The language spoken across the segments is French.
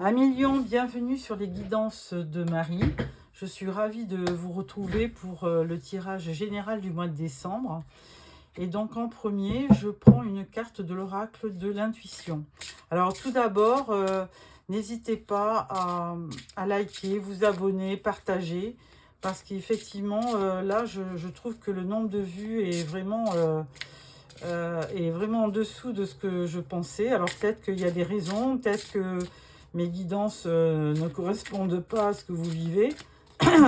Un million, bienvenue sur les guidances de Marie. Je suis ravie de vous retrouver pour le tirage général du mois de décembre. Et donc en premier, je prends une carte de l'oracle de l'intuition. Alors tout d'abord, n'hésitez pas à liker, vous abonner, partager. Parce qu'effectivement, là, je trouve que le nombre de vues est vraiment en dessous de ce que je pensais. Alors peut-être qu'il y a des raisons, peut-être que mes guidances ne correspondent pas à ce que vous vivez.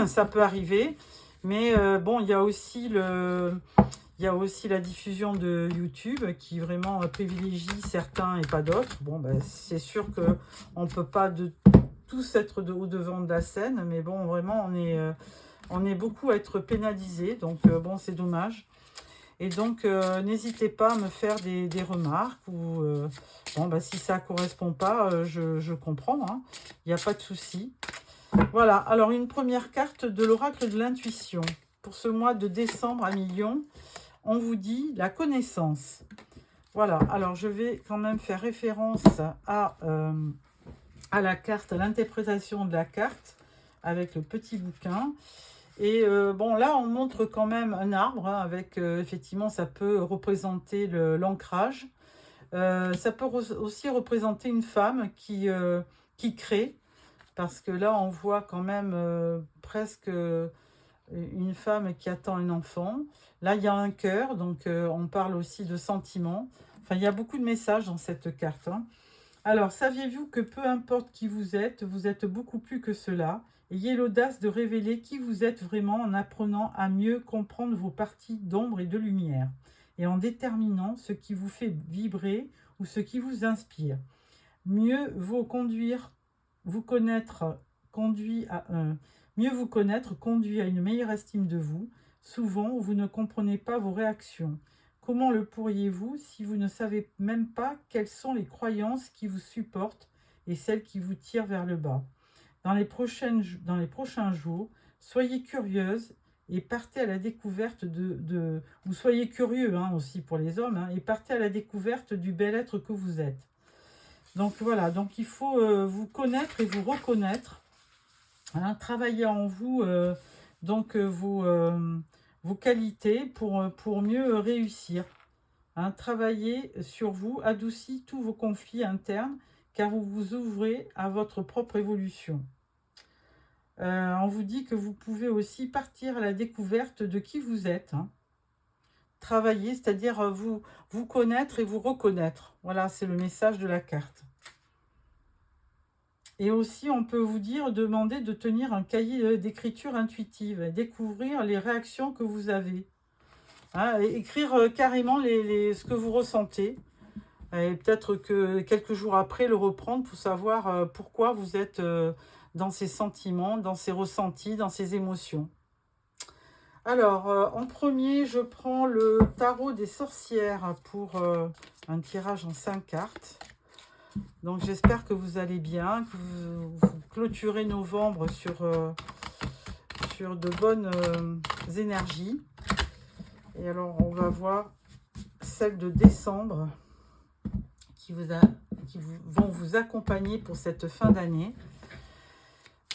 Ça peut arriver. Mais bon, il y a aussi la diffusion de YouTube qui vraiment privilégie certains et pas d'autres. Bon, ben, c'est sûr qu'on ne peut pas tous être au-devant de la scène, mais bon, vraiment, on est beaucoup à être pénalisés. Donc, bon, c'est dommage. Et donc, n'hésitez pas à me faire des remarques ou bon, bah, si ça ne correspond pas, je comprends, hein. Il n'y a pas de souci. Voilà, alors une première carte de l'oracle de l'intuition. Pour ce mois de décembre à Million, on vous dit la connaissance. Voilà, alors je vais quand même faire référence à la carte, à l'interprétation de la carte avec le petit bouquin. Et bon, là, on montre quand même un arbre, hein, avec, effectivement, ça peut représenter l'ancrage. Ça peut aussi représenter une femme qui crée, parce que là, on voit quand même presque une femme qui attend un enfant. Là, il y a un cœur, donc on parle aussi de sentiments. Enfin, il y a beaucoup de messages dans cette carte, hein. Alors, saviez-vous que peu importe qui vous êtes beaucoup plus que cela. Ayez l'audace de révéler qui vous êtes vraiment en apprenant à mieux comprendre vos parties d'ombre et de lumière, et en déterminant ce qui vous fait vibrer ou ce qui vous inspire. Mieux vaut vous connaître, mieux vous connaître conduit à une meilleure estime de vous. Souvent, vous ne comprenez pas vos réactions. Comment le pourriez-vous si vous ne savez même pas quelles sont les croyances qui vous supportent et celles qui vous tirent vers le bas? Dans les prochains jours, soyez curieuse et partez à la découverte ou soyez curieux, hein, aussi pour les hommes, hein, et partez à la découverte du bel être que vous êtes. Donc voilà, donc il faut vous connaître et vous reconnaître, hein, travailler en vous donc vos qualités pour mieux réussir. Hein, travaillez sur vous, adoucissez tous vos conflits internes, car vous vous ouvrez à votre propre évolution. On vous dit que vous pouvez aussi partir à la découverte de qui vous êtes, hein. Travailler, c'est-à-dire vous connaître et vous reconnaître. Voilà, c'est le message de la carte. Et aussi, on peut vous demander de tenir un cahier d'écriture intuitive, et découvrir les réactions que vous avez. Hein, et écrire carrément ce que vous ressentez. Et peut-être que quelques jours après, le reprendre pour savoir pourquoi vous êtes dans ces sentiments, dans ces ressentis, dans ces émotions. Alors, en premier, je prends le tarot des sorcières pour un tirage en 5 cartes. Donc, j'espère que vous allez bien, que vous clôturez novembre sur de bonnes énergies. Et alors, on va voir celle de décembre qui vont vous accompagner pour cette fin d'année.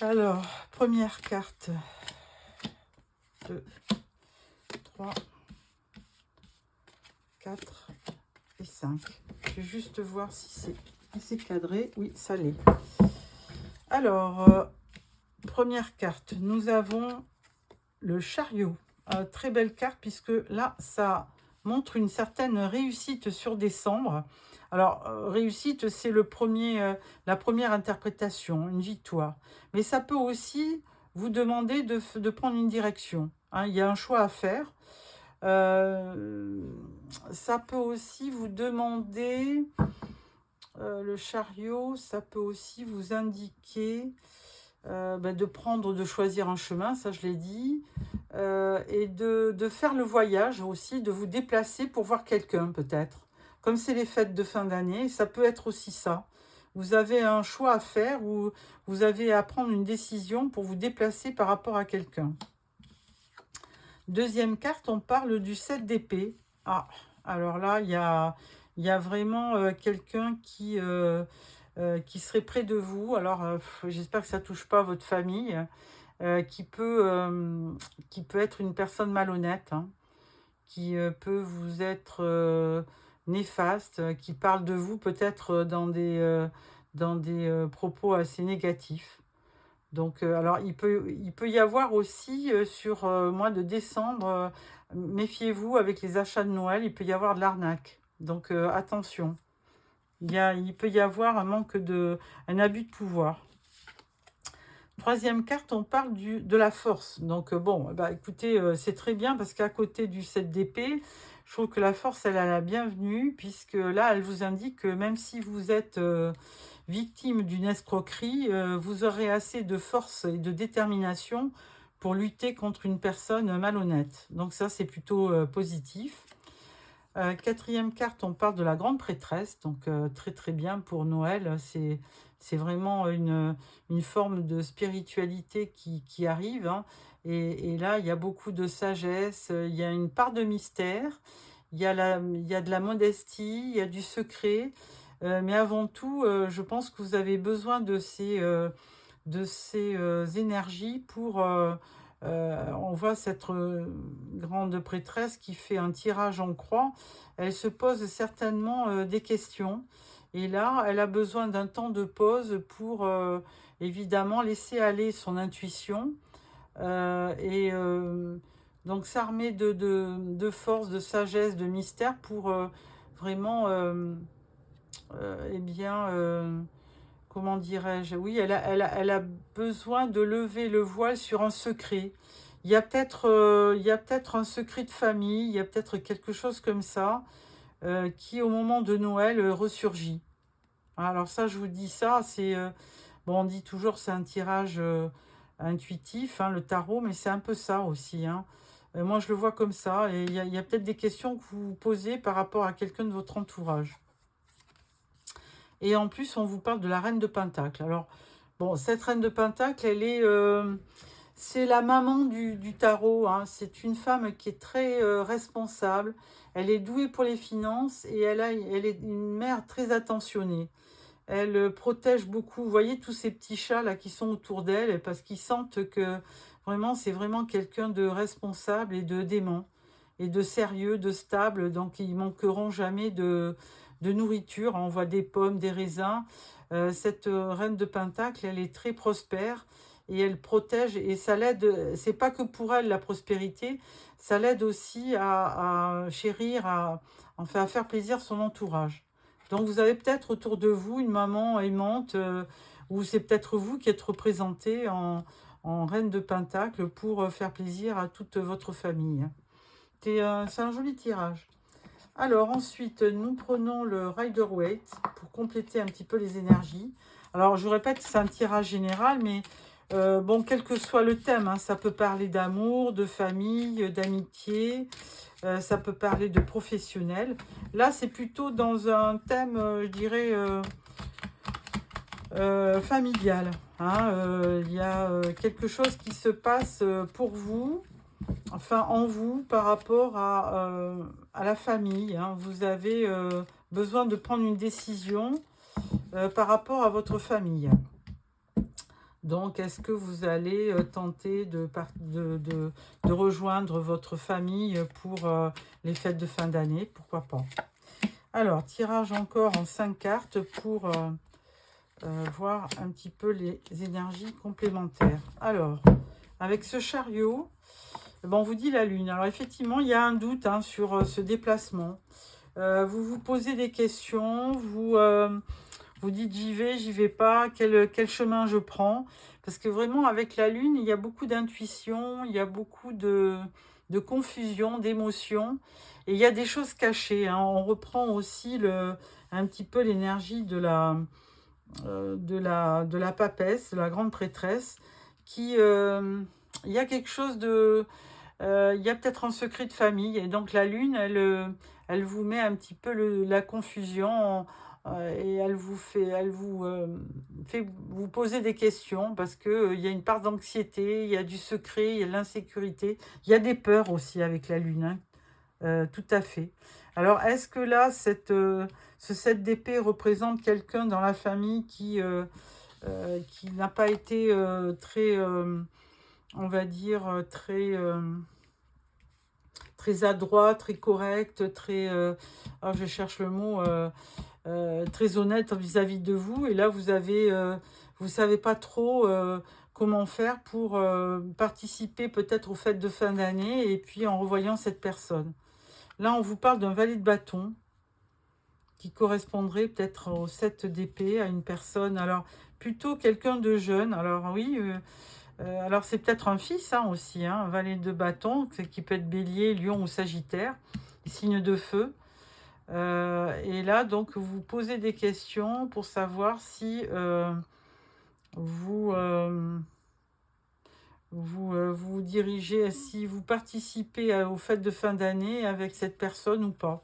Alors, première carte, 2, 3, 4 et 5. Je vais juste voir si c'est cadré. Oui, ça l'est. Alors, première carte, nous avons le chariot. Très belle carte puisque là, ça montre une certaine réussite sur décembre. Alors, réussite, c'est la première interprétation, une victoire. Mais ça peut aussi vous demander de prendre une direction, hein. Il y a un choix à faire. Ça peut aussi vous demander, le chariot, ça peut aussi vous indiquer de choisir un chemin, ça je l'ai dit, et de faire le voyage aussi, de vous déplacer pour voir quelqu'un peut-être. Comme c'est les fêtes de fin d'année, ça peut être aussi ça. Vous avez un choix à faire ou vous avez à prendre une décision pour vous déplacer par rapport à quelqu'un. Deuxième carte, on parle du 7 d'épée. Ah, alors là, il y a vraiment quelqu'un qui qui serait près de vous. Alors, j'espère que ça ne touche pas votre famille, qui peut être une personne malhonnête, hein, qui peut vous être néfaste, qui parle de vous peut-être dans des propos assez négatifs. Donc, alors, il peut y avoir aussi sur mois de décembre, méfiez-vous avec les achats de Noël, il peut y avoir de l'arnaque. Donc, attention. Il peut y avoir un abus de pouvoir. Troisième carte, on parle de la force. Donc, bon, bah, écoutez, c'est très bien parce qu'à côté du 7 d'épée, je trouve que la force, elle a la bienvenue, puisque là, elle vous indique que même si vous êtes victime d'une escroquerie, vous aurez assez de force et de détermination pour lutter contre une personne malhonnête. Donc ça, c'est plutôt positif. Quatrième carte, on parle de la grande prêtresse, donc très très bien pour Noël. C'est vraiment une forme de spiritualité qui arrive, hein. Et là, il y a beaucoup de sagesse, il y a une part de mystère, il y a de la modestie, il y a du secret. Mais avant tout, je pense que vous avez besoin de ces énergies pour... on voit cette grande prêtresse qui fait un tirage en croix. Elle se pose certainement des questions. Et là, elle a besoin d'un temps de pause pour évidemment laisser aller son intuition. Et donc s'armer de force, de sagesse, de mystère pour vraiment, eh bien... comment dirais-je? Oui, elle a besoin de lever le voile sur un secret. Il y a peut-être un secret de famille, il y a peut-être quelque chose comme ça qui, au moment de Noël, ressurgit. Alors ça, je vous dis ça, bon, on dit toujours c'est un tirage intuitif, hein, le tarot, mais c'est un peu ça aussi, hein. Moi, je le vois comme ça, et il y a peut-être des questions que vous vous posez par rapport à quelqu'un de votre entourage. Et en plus, on vous parle de la reine de Pentacle. Alors, bon, cette reine de Pentacle, c'est la maman du tarot, hein. C'est une femme qui est très responsable. Elle est douée pour les finances et elle est une mère très attentionnée. Elle protège beaucoup. Vous voyez tous ces petits chats là qui sont autour d'elle parce qu'ils sentent que vraiment, c'est vraiment quelqu'un de responsable et de dément et de sérieux, de stable. Donc, ils manqueront jamais de nourriture. On voit des pommes, des raisins. Cette reine de Pentacle, elle est très prospère et elle protège. Et ça l'aide, c'est pas que pour elle la prospérité, ça l'aide aussi à chérir, enfin, à faire plaisir à son entourage. Donc vous avez peut-être autour de vous une maman aimante, ou c'est peut-être vous qui êtes représenté en reine de Pentacle pour faire plaisir à toute votre famille. C'est un joli tirage. Alors ensuite, nous prenons le Rider-Waite pour compléter un petit peu les énergies. Alors je vous répète, c'est un tirage général, mais bon, quel que soit le thème, hein, ça peut parler d'amour, de famille, d'amitié, ça peut parler de professionnel. Là, c'est plutôt dans un thème, je dirais, familial, hein. Il y a quelque chose qui se passe pour vous, enfin en vous, par rapport à la famille, hein. Vous avez besoin de prendre une décision par rapport à votre famille. Donc, est-ce que vous allez tenter de rejoindre votre famille pour les fêtes de fin d'année? Pourquoi pas? Alors, tirage encore en 5 cartes pour voir un petit peu les énergies complémentaires. Alors, avec ce chariot, on vous dit la lune. Alors, effectivement, il y a un doute, hein, sur ce déplacement. Vous vous posez des questions, vous dites j'y vais pas, quel chemin je prends. Parce que vraiment, avec la lune, il y a beaucoup d'intuition, il y a beaucoup de confusion, d'émotions. Et il y a des choses cachées, hein. On reprend aussi un petit peu l'énergie de la papesse, de la grande prêtresse, il y a quelque chose il y a peut-être un secret de famille. Et donc la lune, elle vous met un petit peu la confusion et elle vous fait vous poser des questions parce que il y a une part d'anxiété, il y a du secret, il y a de l'insécurité, il y a des peurs aussi avec la lune, hein. Tout à fait. Alors, est-ce que là, ce 7 d'épée représente quelqu'un dans la famille qui n'a pas été très, on va dire, très adroit, très correct, très, ah, je cherche le mot, très honnête vis-à-vis de vous. Et là, vous savez pas trop comment faire pour participer peut-être aux fêtes de fin d'année et puis en revoyant cette personne. Là, on vous parle d'un valet de bâton qui correspondrait peut-être au 7 d'épée, à une personne, alors plutôt quelqu'un de jeune. Alors oui, alors c'est peut-être un fils hein, aussi, hein, un valet de bâton, qui peut être bélier, lion ou sagittaire, signe de feu. Et là, donc, vous posez des questions pour savoir si vous, vous dirigez, si vous participez aux fêtes de fin d'année avec cette personne ou pas.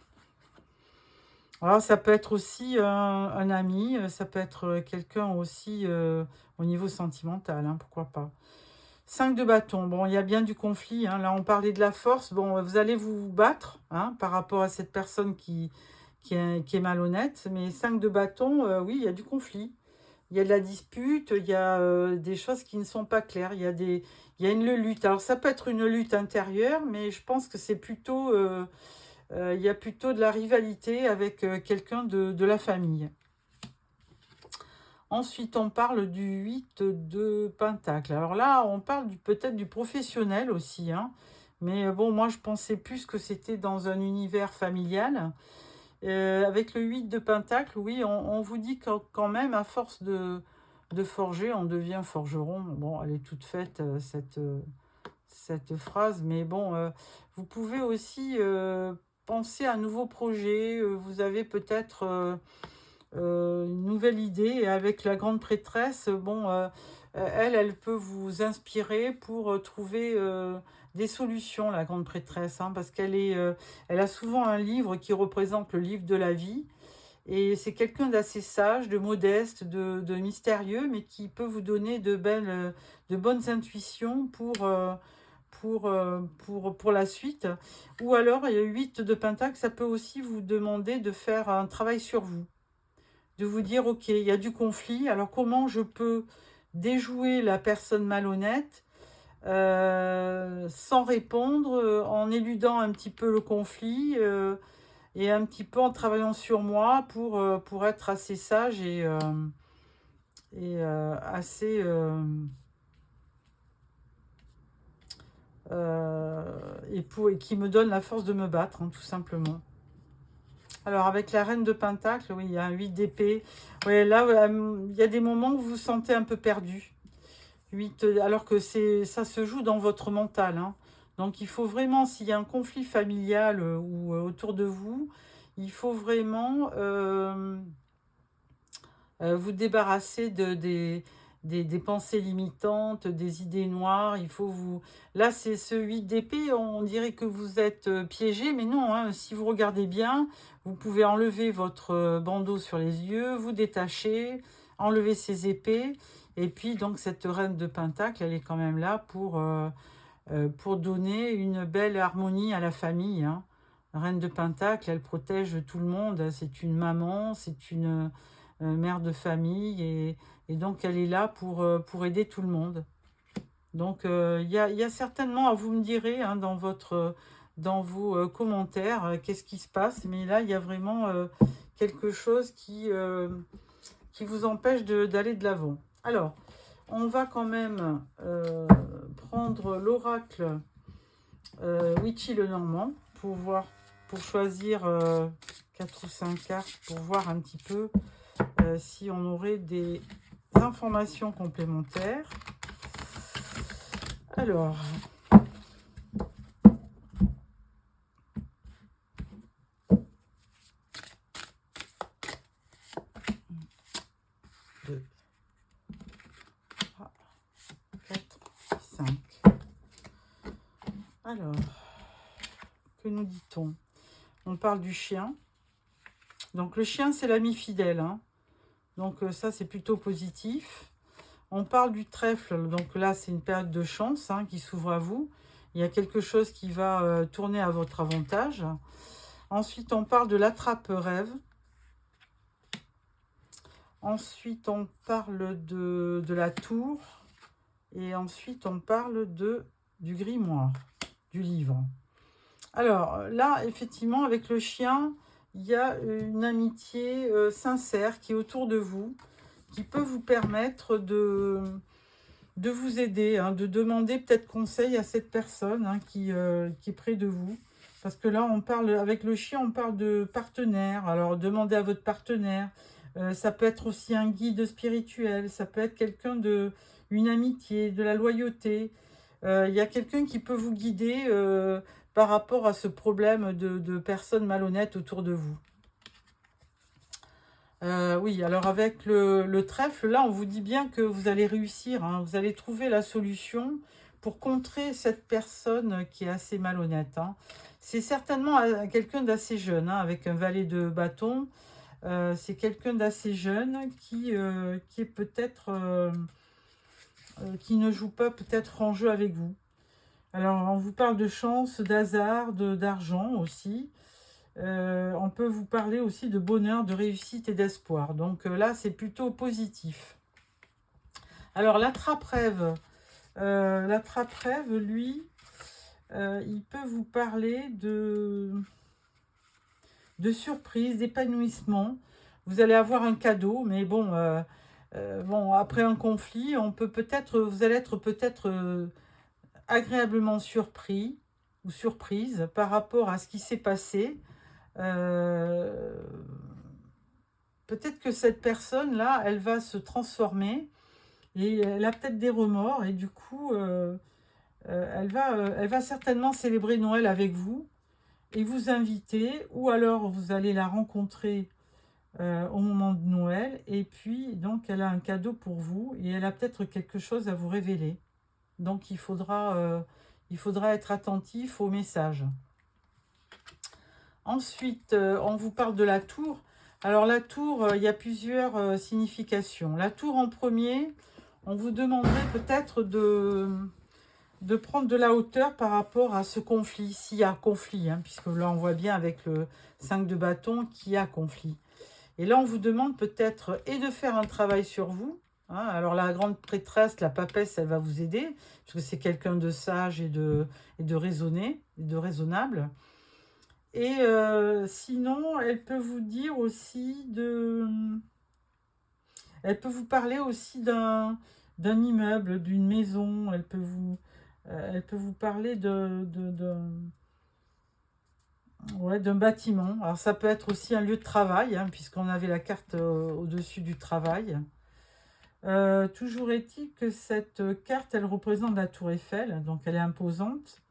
Alors, ça peut être aussi un ami, ça peut être quelqu'un aussi au niveau sentimental, hein, pourquoi pas. 5 de bâton, bon, il y a bien du conflit, hein. Là, on parlait de la force, bon, vous allez vous battre hein, par rapport à cette personne qui est malhonnête, mais 5 de bâton, oui, il y a du conflit. Il y a de la dispute, il y a des choses qui ne sont pas claires, il y a une lutte. Alors, ça peut être une lutte intérieure, mais je pense que c'est plutôt... il y a plutôt de la rivalité avec quelqu'un de la famille. Ensuite, on parle du 8 de Pentacle. Alors là, on parle peut-être du professionnel aussi. Hein. Mais bon, moi, je pensais plus que c'était dans un univers familial. Avec le 8 de Pentacle, oui, on vous dit quand même, à force de forger, on devient forgeron. Bon, elle est toute faite, cette phrase. Mais bon, vous pouvez aussi penser à un nouveau projet. Vous avez peut-être... une nouvelle idée et avec la grande prêtresse, bon, elle peut vous inspirer pour trouver des solutions, la grande prêtresse, hein, parce elle a souvent un livre qui représente le livre de la vie et c'est quelqu'un d'assez sage, de modeste, de mystérieux, mais qui peut vous donner de bonnes intuitions pour la suite. Ou alors, il y a 8 de Pentacle, ça peut aussi vous demander de faire un travail sur vous, de vous dire, ok, il y a du conflit, alors comment je peux déjouer la personne malhonnête sans répondre, en éludant un petit peu le conflit et un petit peu en travaillant sur moi pour être assez sage et assez... et qui me donne la force de me battre, hein, tout simplement. Alors, avec la reine de Pentacle, oui, il y a un 8 d'épée. Ouais, là, il y a des moments où vous vous sentez un peu perdu. 8, alors que ça se joue dans votre mental. Hein. Donc, il faut vraiment, s'il y a un conflit familial ou autour de vous, il faut vraiment vous débarrasser des pensées limitantes, des idées noires. Il faut vous... Là, c'est ce 8 d'épée, on dirait que vous êtes piégé, mais non, hein, si vous regardez bien, vous pouvez enlever votre bandeau sur les yeux, vous détacher, enlever ces épées, et puis donc cette reine de Pentacle, elle est quand même là pour donner une belle harmonie à la famille. Hein. La reine de Pentacle, elle protège tout le monde, c'est une maman, c'est une mère de famille, et donc elle est là pour aider tout le monde. Donc il y a certainement, vous me direz hein, dans vos commentaires qu'est-ce qui se passe, mais là il y a vraiment quelque chose qui vous empêche d'aller de l'avant. Alors, on va quand même prendre l'oracle Witchy le Normand pour choisir 4 ou 5 cartes pour voir un petit peu si on aurait des informations complémentaires. Alors, deux, 3, 4, 5. Alors, que nous dit-on? On parle du chien. Donc, le chien, c'est l'ami fidèle. Hein. Donc, ça, c'est plutôt positif. On parle du trèfle. Donc là, c'est une période de chance hein, qui s'ouvre à vous. Il y a quelque chose qui va tourner à votre avantage. Ensuite, on parle de l'attrape-rêve. Ensuite, on parle de la tour. Et ensuite, on parle du grimoire, du livre. Alors, là, effectivement, avec le chien, il y a une amitié sincère qui est autour de vous, qui peut vous permettre de vous aider, hein, de demander peut-être conseil à cette personne hein, qui est près de vous. Parce que là, on parle, avec le chien, on parle de partenaire. Alors, demandez à votre partenaire. Ça peut être aussi un guide spirituel. Ça peut être quelqu'un une amitié, de la loyauté. Il y a quelqu'un qui peut vous guider par rapport à ce problème de personnes malhonnêtes autour de vous. Oui, alors avec le trèfle, là, on vous dit bien que vous allez réussir. Hein, vous allez trouver la solution pour contrer cette personne qui est assez malhonnête. Hein. C'est certainement quelqu'un d'assez jeune, hein, avec un valet de bâton. C'est quelqu'un d'assez jeune qui est peut-être... qui ne joue pas peut-être en jeu avec vous. Alors, on vous parle de chance, d'hasard, d'argent aussi. On peut vous parler aussi de bonheur, de réussite et d'espoir. Donc là, c'est plutôt positif. Alors, l'attrape-rêve, lui, il peut vous parler de surprise, d'épanouissement. Vous allez avoir un cadeau, mais bon, après un conflit, vous allez être peut-être agréablement surpris ou surprise par rapport à ce qui s'est passé. Peut-être que cette personne-là, elle va se transformer et elle a peut-être des remords et du coup, elle va certainement célébrer Noël avec vous et vous inviter, ou alors vous allez la rencontrer au moment de Noël, et puis donc elle a un cadeau pour vous et elle a peut-être quelque chose à vous révéler. Donc il faudra être attentif au message. Ensuite, on vous parle de la tour. Alors la tour, il y a plusieurs significations. La tour en premier, on vous demanderait peut-être de prendre de la hauteur par rapport à ce conflit, s'il y a conflit, hein, puisque là on voit bien avec le 5 de bâton qu'il y a conflit. Et là on vous demande peut-être et de faire un travail sur vous. Hein. Alors la grande prêtresse, la papesse, elle va vous aider, parce que c'est quelqu'un de sage et de raisonné, et de raisonnable. Et sinon, elle peut vous dire aussi elle peut vous parler aussi d'un immeuble, d'une maison. Elle peut vous parler d'un bâtiment. Alors ça peut être aussi un lieu de travail, hein, puisqu'on avait la carte au-dessus du travail. Toujours est-il que cette carte, elle représente la tour Eiffel, donc elle est imposante.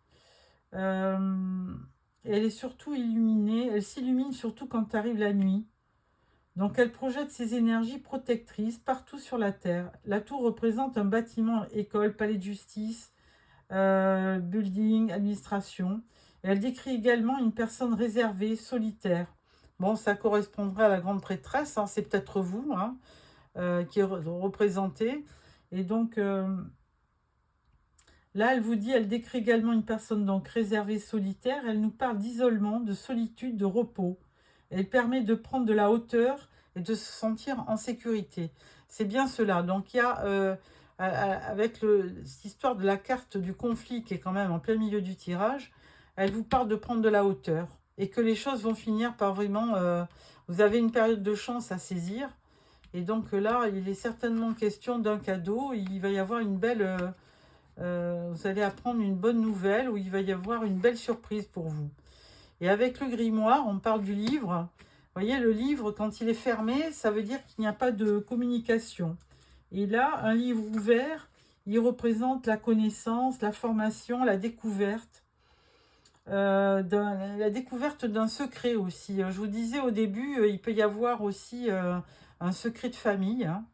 Elle est surtout illuminée, elle s'illumine surtout quand arrive la nuit. Donc elle projette ses énergies protectrices partout sur la Terre. La tour représente un bâtiment, école, palais de justice, building, administration. Et elle décrit également une personne réservée, solitaire. Bon, ça correspondrait à la grande prêtresse, hein, c'est peut-être vous hein, qui est représentée. Et donc... là, elle vous dit, elle décrit également une personne donc réservée, solitaire. Elle nous parle d'isolement, de solitude, de repos. Elle permet de prendre de la hauteur et de se sentir en sécurité. C'est bien cela. Donc, il y a, avec cette histoire de la carte du conflit qui est quand même en plein milieu du tirage, elle vous parle de prendre de la hauteur et que les choses vont finir par vraiment... vous avez une période de chance à saisir. Et donc là, il est certainement question d'un cadeau. Il va y avoir une belle... vous allez apprendre une bonne nouvelle où il va y avoir une belle surprise pour vous. Et avec le grimoire, on parle du livre. Vous voyez, le livre, quand il est fermé, ça veut dire qu'il n'y a pas de communication. Et là, un livre ouvert, il représente la connaissance, la formation, la découverte. La découverte d'un secret aussi. Je vous disais au début, il peut y avoir aussi un secret de famille, hein.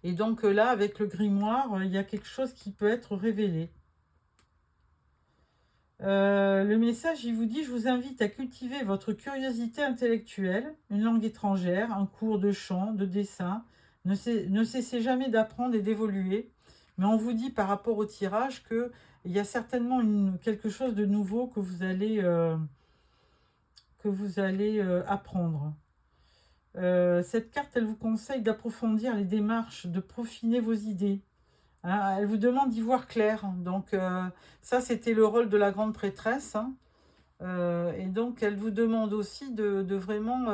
Et donc là, avec le grimoire, il y a quelque chose qui peut être révélé. Le message, il vous dit, je vous invite à cultiver votre curiosité intellectuelle, une langue étrangère, un cours de chant, de dessin. Ne cessez jamais d'apprendre et d'évoluer. Mais on vous dit par rapport au tirage qu'il il y a certainement quelque chose de nouveau que vous allez apprendre. Cette carte, elle vous conseille d'approfondir les démarches, de peaufiner vos idées. Hein, elle vous demande d'y voir clair. Donc, ça, c'était le rôle de la grande prêtresse. Hein. Et donc, elle vous demande aussi de vraiment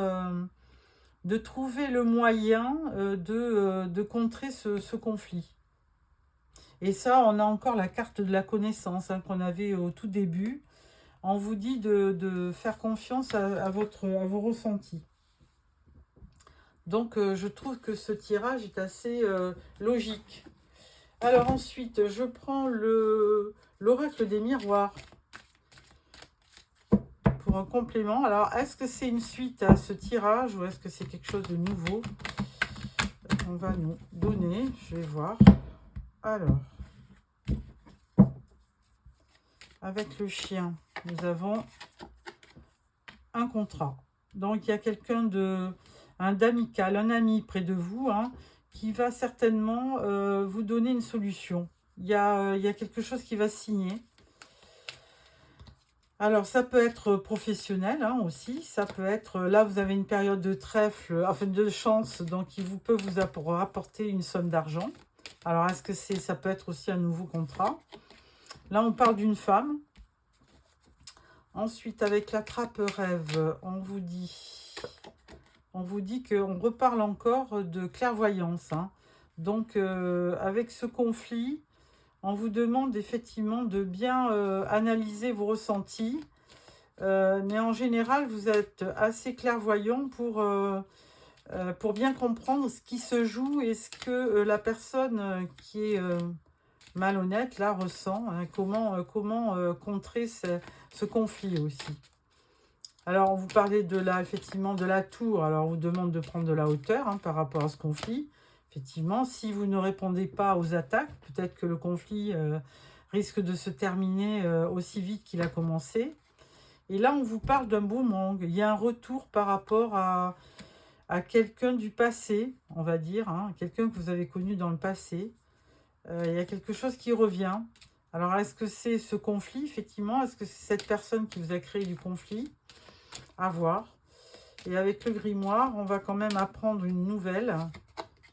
de trouver le moyen de contrer ce conflit. Et ça, on a encore la carte de la connaissance hein, qu'on avait au tout début. On vous dit de faire confiance à vos ressentis. Donc, je trouve que ce tirage est assez logique. Alors ensuite, je prends l'oracle des miroirs pour un complément. Alors, est-ce que c'est une suite à ce tirage ou est-ce que c'est quelque chose de nouveau? On va nous donner, je vais voir. Alors, avec le chien, nous avons un contrat. Donc, il y a quelqu'un d'amical, un ami près de vous, hein, qui va certainement vous donner une solution. Il y a quelque chose qui va signer. Alors, ça peut être professionnel hein, aussi. Ça peut être, là, vous avez une période de trèfle, enfin de chance, donc qui peut vous apporter une somme d'argent. Alors, est-ce que ça peut être aussi un nouveau contrat? Là, on parle d'une femme. Ensuite, avec la trappe rêve, on vous dit qu'on reparle encore de clairvoyance. Hein. Donc, avec ce conflit, on vous demande effectivement de bien analyser vos ressentis. Mais en général, vous êtes assez clairvoyant pour bien comprendre ce qui se joue et ce que la personne qui est malhonnête, là, ressent. Hein, comment contrer ce conflit aussi. Alors, on vous parlait effectivement de la tour. Alors, on vous demande de prendre de la hauteur hein, par rapport à ce conflit. Effectivement, si vous ne répondez pas aux attaques, peut-être que le conflit risque de se terminer aussi vite qu'il a commencé. Et là, on vous parle d'un boomerang. Il y a un retour par rapport à quelqu'un du passé, on va dire, hein, quelqu'un que vous avez connu dans le passé. Il y a quelque chose qui revient. Alors, est-ce que c'est ce conflit, effectivement? Est-ce que c'est cette personne qui vous a créé du conflit? À voir. Et avec le grimoire, on va quand même apprendre une nouvelle.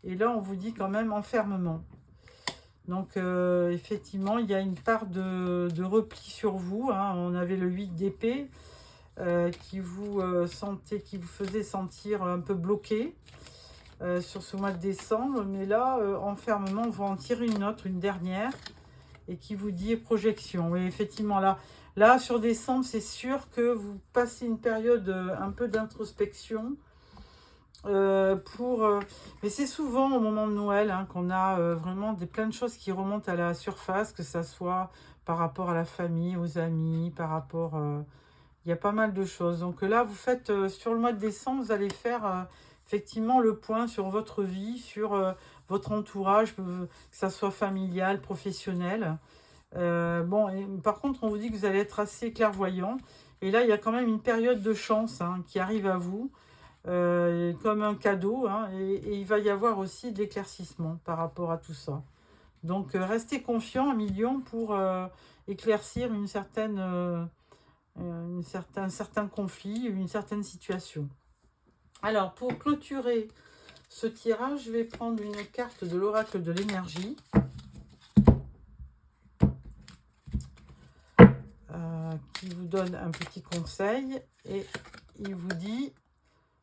Et là, on vous dit quand même enfermement. Donc, effectivement, il y a une part de repli sur vous. Hein. On avait le 8 d'épée qui vous faisait sentir un peu bloqué sur ce mois de décembre. Mais là, enfermement, on va en tirer une autre, une dernière, et qui vous dit projection. Et effectivement, là sur décembre, c'est sûr que vous passez une période un peu d'introspection. Mais c'est souvent au moment de Noël hein, qu'on a vraiment plein de choses qui remontent à la surface, que ça soit par rapport à la famille, aux amis, par rapport... il y a pas mal de choses. Donc là, vous faites, sur le mois de décembre, vous allez faire effectivement le point sur votre vie, sur votre entourage, que ça soit familial, professionnel. Par contre, on vous dit que vous allez être assez clairvoyant. Et là, il y a quand même une période de chance hein, qui arrive à vous. Comme un cadeau hein, et il va y avoir aussi de l'éclaircissement par rapport à tout ça. Donc restez confiant, 1 million, pour éclaircir un certain conflit, une certaine situation. Alors pour clôturer ce tirage, je vais prendre une carte de l'oracle de l'énergie qui vous donne un petit conseil et il vous dit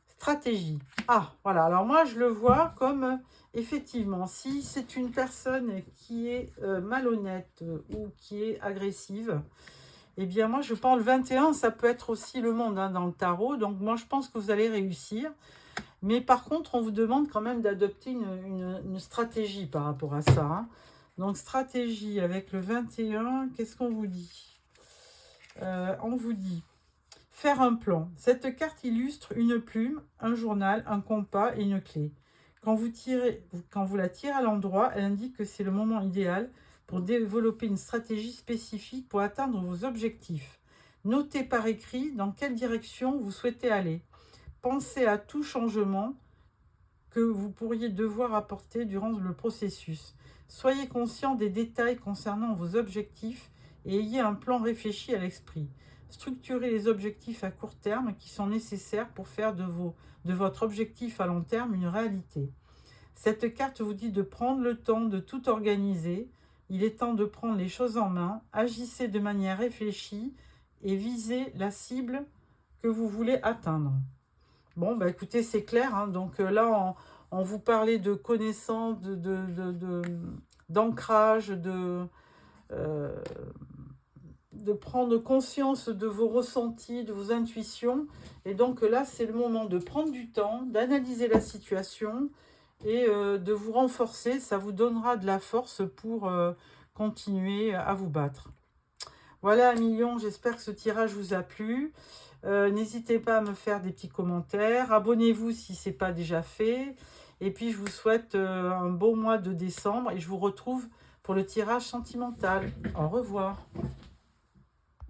stratégie. Ah, voilà. Alors moi, je le vois comme, effectivement, si c'est une personne qui est malhonnête ou qui est agressive, eh bien, moi, je pense le 21, ça peut être aussi le monde hein, dans le tarot. Donc, moi, je pense que vous allez réussir. Mais par contre, on vous demande quand même d'adopter une stratégie par rapport à ça. Hein. Donc, stratégie avec le 21, qu'est-ce qu'on vous dit? On vous dit... Faire un plan. Cette carte illustre une plume, un journal, un compas et une clé. Quand vous la tirez à l'endroit, elle indique que c'est le moment idéal pour développer une stratégie spécifique pour atteindre vos objectifs. Notez par écrit dans quelle direction vous souhaitez aller. Pensez à tout changement que vous pourriez devoir apporter durant le processus. Soyez conscient des détails concernant vos objectifs et ayez un plan réfléchi à l'esprit. Structurez les objectifs à court terme qui sont nécessaires pour faire de votre objectif à long terme une réalité. Cette carte vous dit de prendre le temps de tout organiser. Il est temps de prendre les choses en main. Agissez de manière réfléchie et visez la cible que vous voulez atteindre. Bon, bah écoutez, c'est clair. Hein. Donc là, on vous parlait de connaissance, d'ancrage, de prendre conscience de vos ressentis, de vos intuitions. Et donc là, c'est le moment de prendre du temps, d'analyser la situation et de vous renforcer. Ça vous donnera de la force pour continuer à vous battre. Voilà, millions, j'espère que ce tirage vous a plu. N'hésitez pas à me faire des petits commentaires. Abonnez-vous si ce n'est pas déjà fait. Et puis, je vous souhaite un beau mois de décembre et je vous retrouve pour le tirage sentimental. Au revoir.